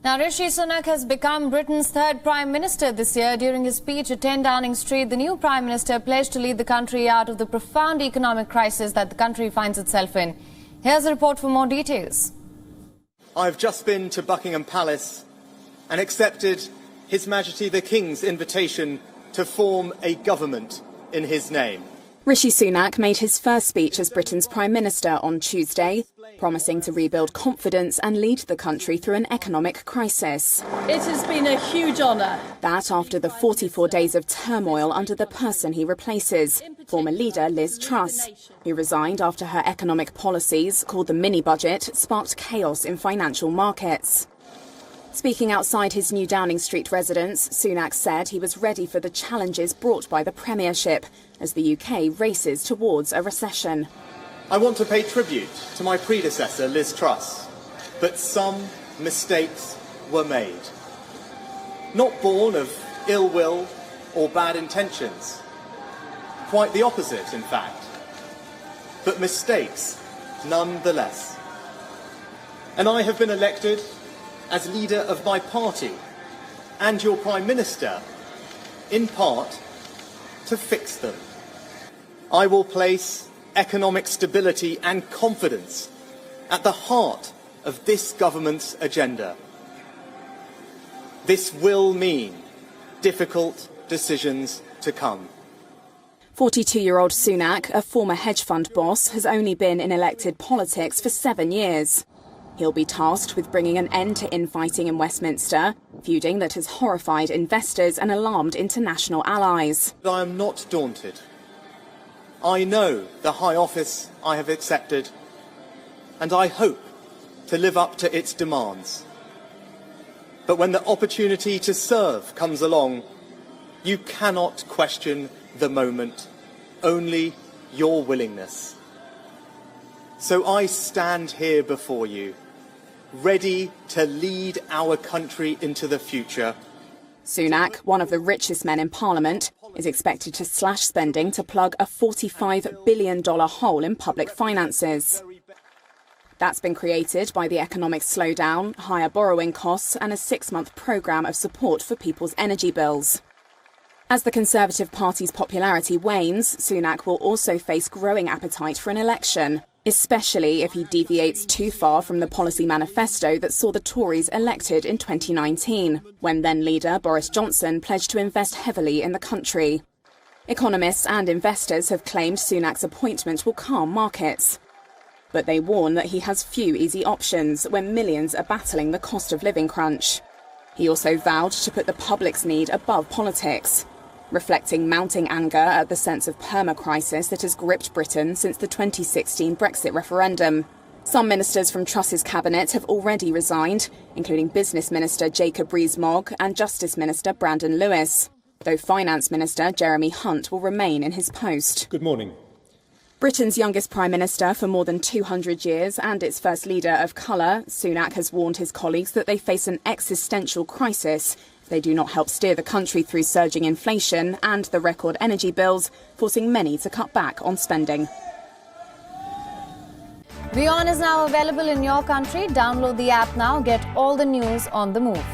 Now, Rishi Sunak has become Britain's third Prime Minister this year. During his speech at 10 Downing Street, the new Prime Minister pledged to lead the country out of the profound economic crisis that the country finds itself in. Here's a report for more details. I've just been to Buckingham Palace and accepted His Majesty the King's invitation to form a government in his name. Rishi Sunak made his first speech as Britain's Prime Minister on Tuesday, promising to rebuild confidence and lead the country through an economic crisis. It has been a huge honour. That after the 44 days of turmoil under the person he replaces, former leader Liz Truss, who resigned after her economic policies, called the mini-budget, sparked chaos in financial markets. Speaking outside his new Downing Street residence, Sunak said he was ready for the challenges brought by the Premiership as the UK races towards a recession. I want to pay tribute to my predecessor, Liz Truss, but some mistakes were made. Not born of ill will or bad intentions. Quite the opposite, in fact. But mistakes nonetheless. And I have been elected as leader of my party and your Prime Minister, in part, to fix them. I will place economic stability and confidence at the heart of this government's agenda. This will mean difficult decisions to come. 42-year-old Sunak, a former hedge fund boss, has only been in elected politics for 7 years. He'll be tasked with bringing an end to infighting in Westminster, feuding that has horrified investors and alarmed international allies. I am not daunted. I know the high office I have accepted, and I hope to live up to its demands. But when the opportunity to serve comes along, you cannot question the moment, only your willingness. So I stand here before you, ready to lead our country into the future. Sunak, one of the richest men in Parliament, is expected to slash spending to plug a $45 billion hole in public finances. That's been created by the economic slowdown, higher borrowing costs and a 6-month programme of support for people's energy bills. As the Conservative Party's popularity wanes, Sunak will also face growing appetite for an election, especially if he deviates too far from the policy manifesto that saw the Tories elected in 2019, when then-leader Boris Johnson pledged to invest heavily in the country. Economists and investors have claimed Sunak's appointment will calm markets. But they warn that he has few easy options when millions are battling the cost of living crunch. He also vowed to put the public's need above politics, reflecting mounting anger at the sense of perma-crisis that has gripped Britain since the 2016 Brexit referendum. Some ministers from Truss's cabinet have already resigned, including Business Minister Jacob Rees-Mogg and Justice Minister Brandon Lewis, though Finance Minister Jeremy Hunt will remain in his post. Good morning. Britain's youngest Prime Minister for more than 200 years and its first leader of colour, Sunak has warned his colleagues that they face an existential crisis if they do not help steer the country through surging inflation and the record energy bills, forcing many to cut back on spending. WION is now available in your country. Download the app now. Get all the news on the move.